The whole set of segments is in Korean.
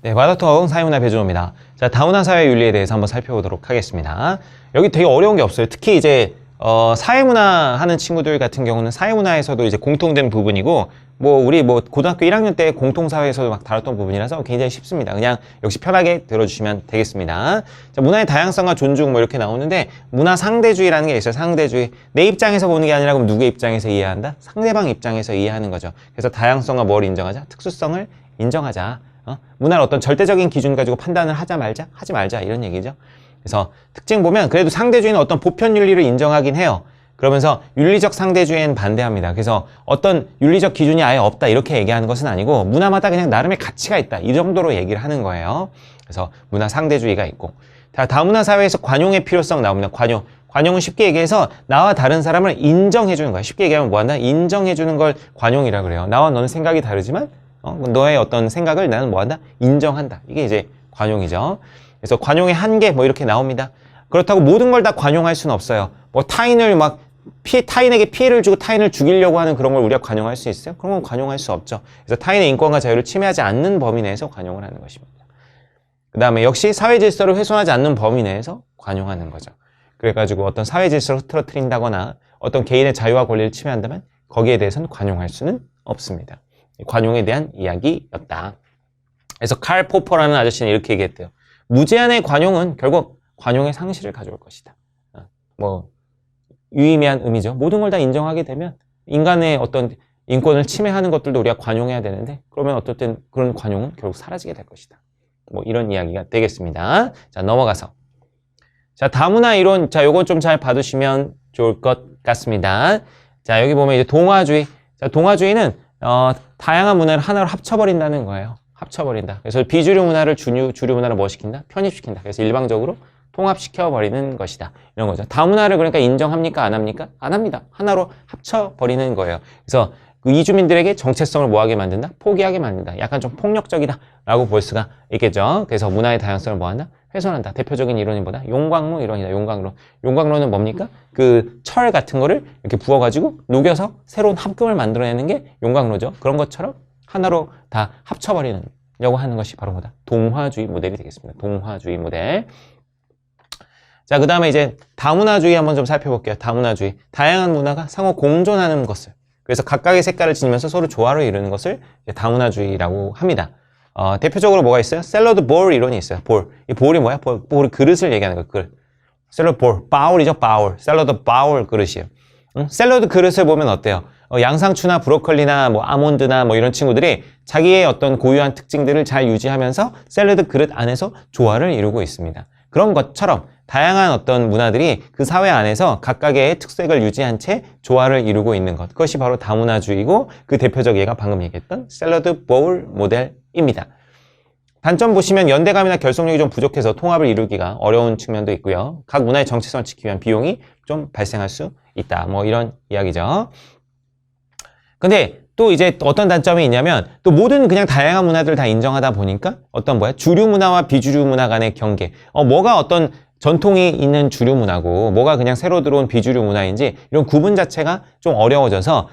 네, 마더텅 사회문화 배준호입니다. 자, 다문화 사회 윤리에 대해서 한번 살펴보도록 하겠습니다. 여기 되게 어려운 게 없어요. 특히 이제 사회문화 하는 친구들 같은 경우는 사회문화에서도 이제 공통된 부분이고, 우리 고등학교 1학년 때 공통사회에서도 막 다뤘던 부분이라서 굉장히 쉽습니다. 그냥 역시 편하게 들어주시면 되겠습니다. 자, 문화의 다양성과 존중 이렇게 나오는데, 문화 상대주의라는 게 있어요. 상대주의. 내 입장에서 보는 게 아니라 그럼 누구의 입장에서 이해한다? 상대방 입장에서 이해하는 거죠. 그래서 다양성과 뭘 인정하자? 특수성을 인정하자. 문화를 어떤 절대적인 기준 가지고 판단을 하자 말자? 하지 말자 이런 얘기죠. 그래서 특징 보면 그래도 상대주의는 어떤 보편 윤리를 인정하긴 해요. 그러면서 윤리적 상대주의엔 반대합니다. 그래서 어떤 윤리적 기준이 아예 없다 이렇게 얘기하는 것은 아니고 문화마다 그냥 나름의 가치가 있다 이 정도로 얘기를 하는 거예요. 그래서 문화 상대주의가 있고, 다문화 사회에서 관용의 필요성 나옵니다. 관용은 쉽게 얘기해서 나와 다른 사람을 인정해 주는 거야. 쉽게 얘기하면 뭐한다? 인정해 주는 걸 관용이라 그래요. 나와 너는 생각이 다르지만 너의 어떤 생각을 나는 뭐한다? 인정한다. 이게 이제 관용이죠. 그래서 관용의 한계 이렇게 나옵니다. 그렇다고 모든 걸 다 관용할 수는 없어요. 타인을 타인에게 피해를 주고 타인을 죽이려고 하는 그런 걸 우리가 관용할 수 있어요? 그런 건 관용할 수 없죠. 그래서 타인의 인권과 자유를 침해하지 않는 범위 내에서 관용을 하는 것입니다. 그 다음에 역시 사회 질서를 훼손하지 않는 범위 내에서 관용하는 거죠. 그래가지고 어떤 사회 질서를 흐트러뜨린다거나 어떤 개인의 자유와 권리를 침해한다면 거기에 대해서는 관용할 수는 없습니다. 관용에 대한 이야기였다. 그래서 칼 포퍼라는 아저씨는 이렇게 얘기했대요. 무제한의 관용은 결국 관용의 상실을 가져올 것이다. 유의미한 의미죠. 모든 걸 다 인정하게 되면 인간의 어떤 인권을 침해하는 것들도 우리가 관용해야 되는데, 그러면 어떨 땐 그런 관용은 결국 사라지게 될 것이다. 이런 이야기가 되겠습니다. 자, 넘어가서. 자, 다문화 이론. 자, 요건 좀 잘 봐두시면 좋을 것 같습니다. 자, 여기 보면 이제 동화주의. 자, 동화주의는 다양한 문화를 하나로 합쳐버린다는 거예요. 합쳐버린다. 그래서 비주류 문화를 주류 문화로 뭐 시킨다? 편입시킨다. 그래서 일방적으로 통합시켜버리는 것이다. 이런 거죠. 다문화를 그러니까 인정합니까? 안 합니까? 안 합니다. 하나로 합쳐버리는 거예요. 그래서 그 이주민들에게 정체성을 뭐하게 만든다? 포기하게 만든다. 약간 좀 폭력적이다 라고 볼 수가 있겠죠. 그래서 문화의 다양성을 뭐한다? 훼손한다. 대표적인 이론이 뭐다? 용광로 이론이다. 용광로. 용광로는 뭡니까? 그 철 같은 거를 이렇게 부어가지고 녹여서 새로운 합금을 만들어내는 게 용광로죠. 그런 것처럼 하나로 다 합쳐버리려고 하는 것이 바로 뭐다? 동화주의 모델이 되겠습니다. 동화주의 모델. 자, 그 다음에 이제 다문화주의 한번 좀 살펴볼게요. 다문화주의. 다양한 문화가 상호 공존하는 것을. 그래서 각각의 색깔을 지니면서 서로 조화를 이루는 것을 다문화주의라고 합니다. 대표적으로 뭐가 있어요? 샐러드 볼 이론이 있어요. 볼. 이 볼이 뭐야? 볼이 그릇을 얘기하는 거예요. 그릇. 샐러드 볼. 바울이죠. 바울. 샐러드 바울 그릇이에요. 샐러드 그릇을 보면 어때요? 양상추나 브로콜리나 아몬드나 이런 친구들이 자기의 어떤 고유한 특징들을 잘 유지하면서 샐러드 그릇 안에서 조화를 이루고 있습니다. 그런 것처럼 다양한 어떤 문화들이 그 사회 안에서 각각의 특색을 유지한 채 조화를 이루고 있는 것. 그것이 바로 다문화주의고, 그 대표적 예가 방금 얘기했던 샐러드 볼 모델입니다. 단점 보시면 연대감이나 결속력이 좀 부족해서 통합을 이루기가 어려운 측면도 있고요. 각 문화의 정체성을 지키기 위한 비용이 좀 발생할 수 있다. 이런 이야기죠. 근데 또 이제 어떤 단점이 있냐면, 또 모든 그냥 다양한 문화들을 다 인정하다 보니까 주류 문화와 비주류 문화 간의 경계. 뭐가 어떤 전통이 있는 주류 문화고 뭐가 그냥 새로 들어온 비주류 문화인지 이런 구분 자체가 좀 어려워져서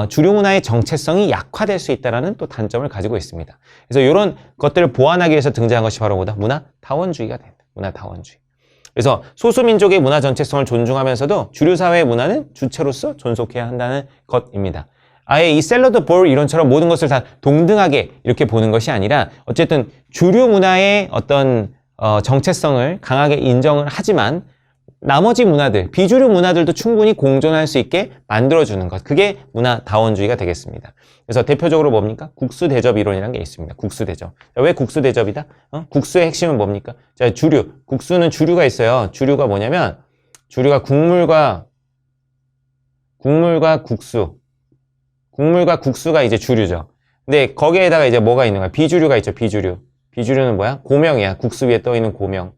주류 문화의 정체성이 약화될 수 있다는 또 단점을 가지고 있습니다. 그래서 이런 것들을 보완하기 위해서 등장한 것이 바로 뭐다? 문화다원주의가 된다. 문화다원주의. 그래서 소수민족의 문화 정체성을 존중하면서도 주류 사회의 문화는 주체로서 존속해야 한다는 것입니다. 아예 이 샐러드 볼 이론처럼 모든 것을 다 동등하게 이렇게 보는 것이 아니라, 어쨌든 주류 문화의 어떤 정체성을 강하게 인정을 하지만 나머지 문화들, 비주류 문화들도 충분히 공존할 수 있게 만들어주는 것. 그게 문화다원주의가 되겠습니다. 그래서 대표적으로 뭡니까? 국수대접 이론이라는 게 있습니다. 국수대접. 왜 국수대접이다? 국수의 핵심은 뭡니까? 자, 주류. 국수는 주류가 있어요. 주류가 뭐냐면, 주류가 국물과 국수. 국물과 국수가 이제 주류죠. 근데 거기에다가 이제 뭐가 있는 거야? 비주류가 있죠. 비주류. 비주류는 뭐야? 고명이야. 국수 위에 떠 있는 고명.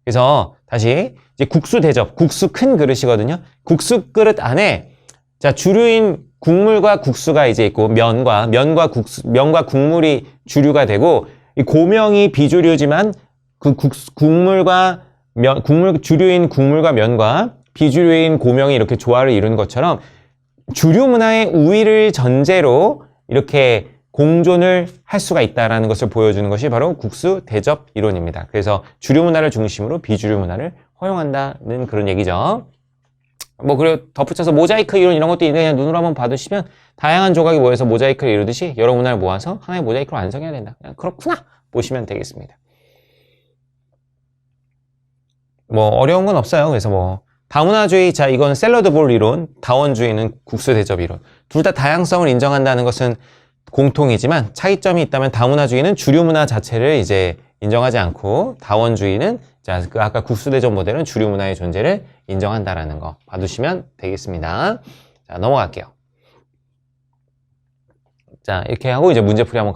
그래서 다시 이제 국수 대접, 국수 큰 그릇이거든요. 국수 그릇 안에 자, 주류인 국물과 국수가 이제 있고 면과 국물이 주류가 되고, 이 고명이 비주류지만 그 주류인 국물과 면과 비주류인 고명이 이렇게 조화를 이룬 것처럼 주류 문화의 우위를 전제로 이렇게 공존을 할 수가 있다라는 것을 보여주는 것이 바로 국수 대접 이론입니다. 그래서 주류 문화를 중심으로 비주류 문화를 허용한다는 그런 얘기죠. 뭐 그리고 덧붙여서 모자이크 이론 이런 것도 있는데 그냥 눈으로 한번 봐두시면 다양한 조각이 모여서 모자이크를 이루듯이 여러 문화를 모아서 하나의 모자이크로 완성해야 된다. 그냥 그렇구나 보시면 되겠습니다. 뭐 어려운 건 없어요. 그래서 뭐 다문화주의, 자 이건 샐러드 볼 이론, 다원주의는 국수 대접 이론. 둘 다 다양성을 인정한다는 것은 공통이지만 차이점이 있다면 다문화주의는 주류 문화 자체를 이제 인정하지 않고 다원주의는 자, 그 아까 국수 대접 모델은 주류 문화의 존재를 인정한다라는 거 봐두시면 되겠습니다. 자, 넘어갈게요. 자, 이렇게 하고 이제 문제풀이 한번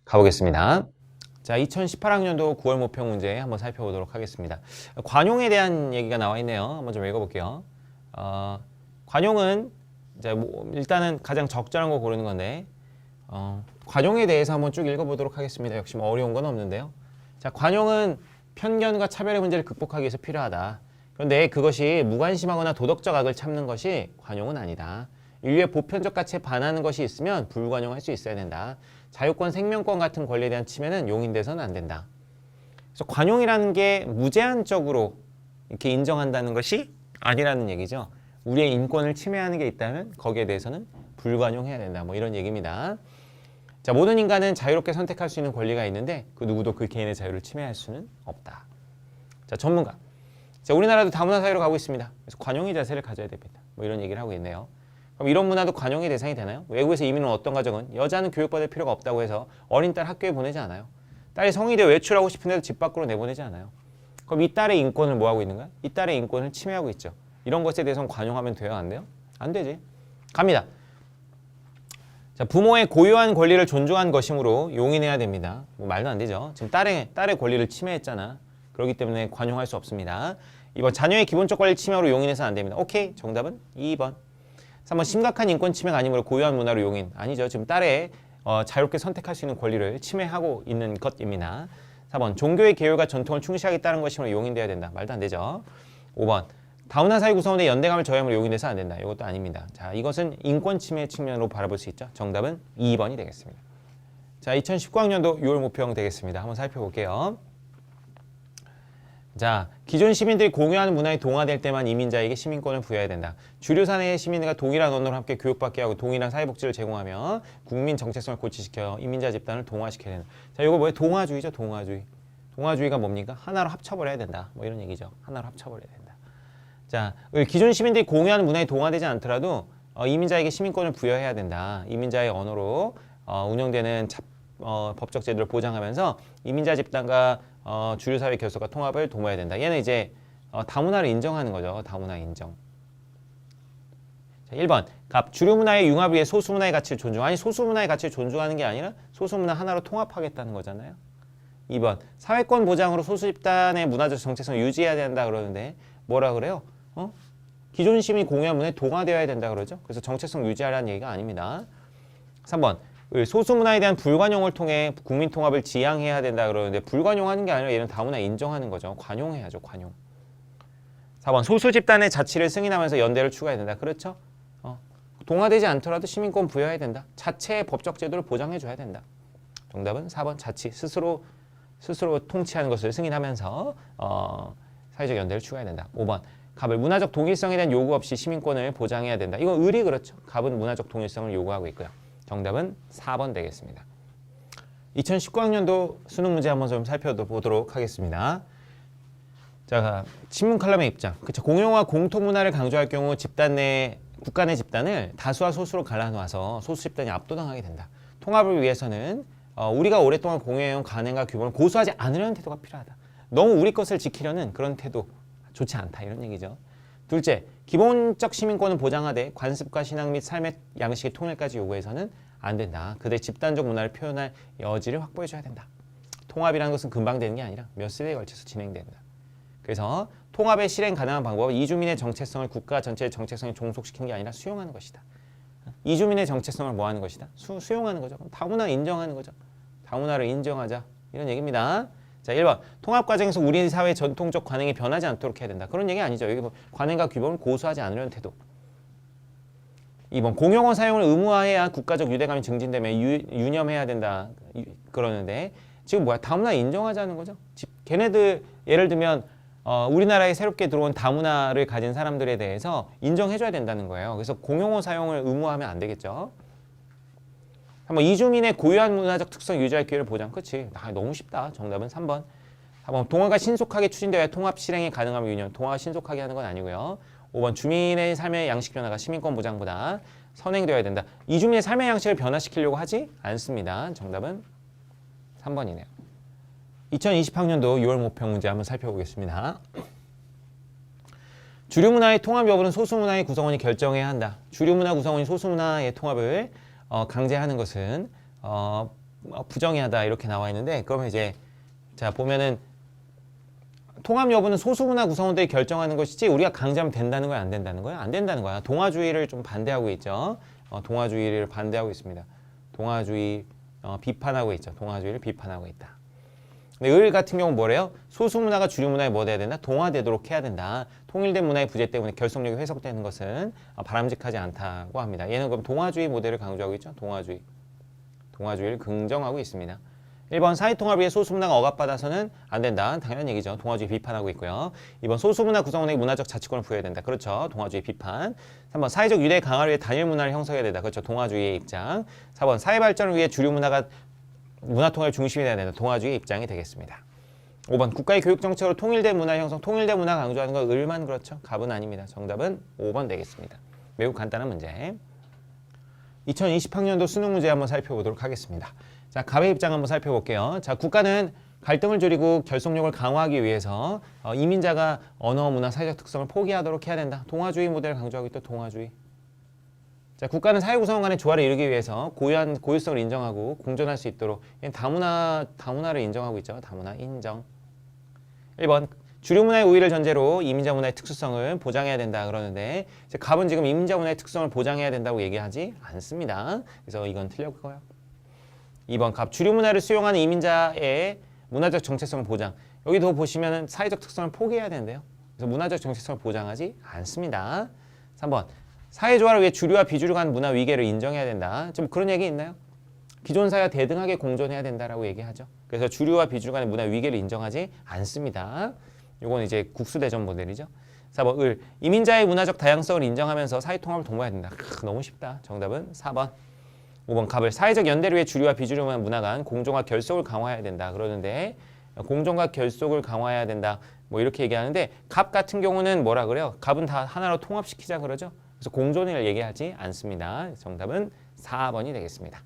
가보겠습니다. 자, 2018학년도 9월 모평 문제 한번 살펴보도록 하겠습니다. 관용에 대한 얘기가 나와 있네요. 한번 좀 읽어볼게요. 관용은 이제 뭐 일단은 가장 적절한 거 고르는 건데 관용에 대해서 한번 쭉 읽어보도록 하겠습니다. 역시 뭐 어려운 건 없는데요. 자, 관용은 편견과 차별의 문제를 극복하기 위해서 필요하다. 그런데 그것이 무관심하거나 도덕적 악을 참는 것이 관용은 아니다. 인류의 보편적 가치에 반하는 것이 있으면 불관용할 수 있어야 된다. 자유권, 생명권 같은 권리에 대한 침해는 용인돼서는 안 된다. 그래서 관용이라는 게 무제한적으로 이렇게 인정한다는 것이 아니라는 얘기죠. 우리의 인권을 침해하는 게 있다면 거기에 대해서는 불관용해야 된다. 뭐 이런 얘기입니다. 자, 모든 인간은 자유롭게 선택할 수 있는 권리가 있는데 그 누구도 그 개인의 자유를 침해할 수는 없다. 자, 전문가. 자, 우리나라도 다문화 사회로 가고 있습니다. 그래서 관용의 자세를 가져야 됩니다. 뭐 이런 얘기를 하고 있네요. 그럼 이런 문화도 관용의 대상이 되나요? 외국에서 이민 온 어떤 가정은 여자는 교육받을 필요가 없다고 해서 어린 딸 학교에 보내지 않아요. 딸이 성인이 되어 외출하고 싶은데도 집 밖으로 내보내지 않아요. 그럼 이 딸의 인권을 뭐 하고 있는 거야? 이 딸의 인권을 침해하고 있죠. 이런 것에 대해서는 관용하면 돼요? 안 돼요? 안 되지. 갑니다. 자, 부모의 고유한 권리를 존중한 것이므로 용인해야 됩니다. 뭐 말도 안 되죠. 지금 딸의 권리를 침해했잖아. 그렇기 때문에 관용할 수 없습니다. 2번 자녀의 기본적 권리 침해로 용인해서는 안 됩니다. 오케이. 정답은 2번. 3번 심각한 인권 침해가 아니므로 고유한 문화로 용인. 아니죠. 지금 딸의 자유롭게 선택할 수 있는 권리를 침해하고 있는 것입니다. 4번 종교의 계율과 전통을 충실하겠다는 것이므로 용인돼야 된다. 말도 안 되죠. 5번 다문화 사회 구성원의 연대감을 저해함으로 용인돼서 안 된다. 이것도 아닙니다. 자, 이것은 인권 침해 측면으로 바라볼 수 있죠. 정답은 2번이 되겠습니다. 자, 2019학년도 6월 모평 되겠습니다. 한번 살펴볼게요. 자, 기존 시민들이 공유하는 문화에 동화될 때만 이민자에게 시민권을 부여해야 된다. 주류 사회의 시민과 동일한 언어로 함께 교육받게 하고 동일한 사회복지를 제공하며 국민 정체성을 고취시켜 이민자 집단을 동화시켜야 된다. 자, 이거 뭐예요? 동화주의죠. 동화주의. 동화주의가 뭡니까? 하나로 합쳐버려야 된다. 뭐 이런 얘기죠. 하나로 합쳐버려야 된다. 자, 기존 시민들이 공유하는 문화에 동화되지 않더라도 이민자에게 시민권을 부여해야 된다. 이민자의 언어로 운영되는 법적 제도를 보장하면서 이민자 집단과 주류 사회 결속과 통합을 도모해야 된다. 얘는 이제 다문화를 인정하는 거죠. 다문화 인정. 자, 1번. 주류 문화의 융합을 위해 소수 문화의 가치를 존중. 아니, 소수 문화의 가치를 존중하는 게 아니라 소수 문화 하나로 통합하겠다는 거잖아요. 2번. 사회권 보장으로 소수 집단의 문화적 정체성을 유지해야 된다 그러는데 뭐라 그래요? 기존 시민이 공유한 문화에 동화되어야 된다 그러죠. 그래서 정체성 유지하라는 얘기가 아닙니다. 3번. 소수 문화에 대한 불관용을 통해 국민 통합을 지향해야 된다 그러는데 불관용하는 게 아니라 얘는 다문화 인정하는 거죠. 관용해야죠. 관용. 4번. 소수 집단의 자치를 승인하면서 연대를 추구해야 된다. 그렇죠? 동화되지 않더라도 시민권 부여해야 된다. 자체의 법적 제도를 보장해 줘야 된다. 정답은 4번. 자치. 스스로 통치하는 것을 승인하면서 사회적 연대를 추구해야 된다. 5번. 갑을 문화적 동일성에 대한 요구 없이 시민권을 보장해야 된다. 이건 의리 그렇죠. 갑은 문화적 동일성을 요구하고 있고요. 정답은 4번 되겠습니다. 2019학년도 수능 문제 한번 좀 살펴보도록 하겠습니다. 자, 신문 칼럼의 입장. 그쵸. 공용화 공통 문화를 강조할 경우 국가 내 집단을 다수와 소수로 갈라놓아서 소수 집단이 압도당하게 된다. 통합을 위해서는 우리가 오랫동안 공유해온 관행과 규범을 고수하지 않으려는 태도가 필요하다. 너무 우리 것을 지키려는 그런 태도 좋지 않다. 이런 얘기죠. 둘째, 기본적 시민권은 보장하되 관습과 신앙 및 삶의 양식의 통일까지 요구해서는 안 된다. 그들의 집단적 문화를 표현할 여지를 확보해줘야 된다. 통합이라는 것은 금방 되는 게 아니라 몇 세대에 걸쳐서 진행된다. 그래서 통합의 실행 가능한 방법은 이주민의 정체성을 국가 전체의 정체성에 종속시키는 게 아니라 수용하는 것이다. 이주민의 정체성을 뭐 하는 것이다? 수용하는 거죠. 다문화 인정하는 거죠. 다문화를 인정하자. 이런 얘기입니다. 자, 1번. 통합 과정에서 우리 사회의 전통적 관행이 변하지 않도록 해야 된다. 그런 얘기 아니죠. 여기 뭐 관행과 규범을 고수하지 않으려는 태도. 2번 공용어 사용을 의무화해야 국가적 유대감이 증진되며 유념해야 된다 그러는데 지금 뭐야? 다문화 인정하자는 거죠. 걔네들 예를 들면 우리나라에 새롭게 들어온 다문화를 가진 사람들에 대해서 인정해줘야 된다는 거예요. 그래서 공용어 사용을 의무화하면 안 되겠죠. 한번 이주민의 고유한 문화적 특성 유지할 기회를 보장. 그치? 너무 쉽다. 정답은 3번. 4번 동화가 신속하게 추진되어야 통합 실행이 가능하면 유념. 동화가 신속하게 하는 건 아니고요. 5번 주민의 삶의 양식 변화가 시민권 보장보다 선행되어야 된다. 이주민의 삶의 양식을 변화시키려고 하지 않습니다. 정답은 3번이네요. 2020학년도 6월 모평 문제 한번 살펴보겠습니다. 주류 문화의 통합 여부는 소수 문화의 구성원이 결정해야 한다. 주류 문화 구성원이 소수 문화의 통합을 강제하는 것은 부정하다 이렇게 나와 있는데 그러면 이제 자 보면은 통합 여부는 소수 문화 구성원들이 결정하는 것이지 우리가 강제하면 된다는 거야 안 된다는 거야? 안 된다는 거야. 동화주의를 좀 반대하고 있죠. 동화주의를 반대하고 있습니다. 동화주의 비판하고 있죠. 동화주의를 비판하고 있다. 근데 을 같은 경우는 뭐래요? 소수 문화가 주류 문화에 뭐 돼야 된다? 동화되도록 해야 된다. 통일된 문화의 부재 때문에 결속력이 회복되는 것은 바람직하지 않다고 합니다. 얘는 그럼 동화주의 모델을 강조하고 있죠. 동화주의를 긍정하고 있습니다. 1번 사회통합을 위해 소수문화가 억압받아서는 안 된다. 당연한 얘기죠. 동화주의 비판하고 있고요. 2번 소수문화 구성원에게 문화적 자치권을 부여해야 된다. 그렇죠. 동화주의 비판. 3번 사회적 유대 강화를 위해 단일 문화를 형성해야 된다. 그렇죠. 동화주의의 입장. 4번 사회 발전을 위해 주류 문화가 문화통합의 중심이 돼야 된다. 동화주의 입장이 되겠습니다. 5번 국가의 교육정책으로 통일된 문화 형성, 통일된 문화 강조하는 건 을만 그렇죠. 갑은 아닙니다. 정답은 5번 되겠습니다. 매우 간단한 문제. 2020학년도 수능 문제 한번 살펴보도록 하겠습니다. 자, 갑의 입장 한번 살펴볼게요. 자, 국가는 갈등을 줄이고 결속력을 강화하기 위해서 이민자가 언어, 문화, 사회적 특성을 포기하도록 해야 된다. 동화주의 모델을 강조하고 있다. 동화주의. 자, 국가는 사회 구성원 간의 조화를 이루기 위해서 고유성을 인정하고 공존할 수 있도록 다문화를 인정하고 있죠. 다문화 인정. 1번 주류 문화의 우위를 전제로 이민자 문화의 특수성을 보장해야 된다 그러는데 갑은 지금 이민자 문화의 특성을 보장해야 된다고 얘기하지 않습니다. 그래서 이건 틀렸고요. 2번 갑 주류 문화를 수용하는 이민자의 문화적 정체성을 보장. 여기도 보시면 사회적 특성을 포기해야 되는데요. 그래서 문화적 정체성을 보장하지 않습니다. 3번 사회조화를 위해 주류와 비주류 간 문화 위계를 인정해야 된다. 좀 그런 얘기 있나요? 기존 사회와 대등하게 공존해야 된다라고 얘기하죠. 그래서 주류와 비주류 간의 문화 위계를 인정하지 않습니다. 이건 이제 국수대전 모델이죠. 4번 을 이민자의 문화적 다양성을 인정하면서 사회통합을 도모해야 된다. 너무 쉽다. 정답은 4번. 5번 갑을 사회적 연대를 위해 주류와 비주류 문화 간 공존과 결속을 강화해야 된다. 그러는데 공존과 결속을 강화해야 된다. 뭐 이렇게 얘기하는데 갑 같은 경우는 뭐라 그래요? 갑은 다 하나로 통합시키자 그러죠. 그래서 공존을 얘기하지 않습니다. 정답은 4번이 되겠습니다.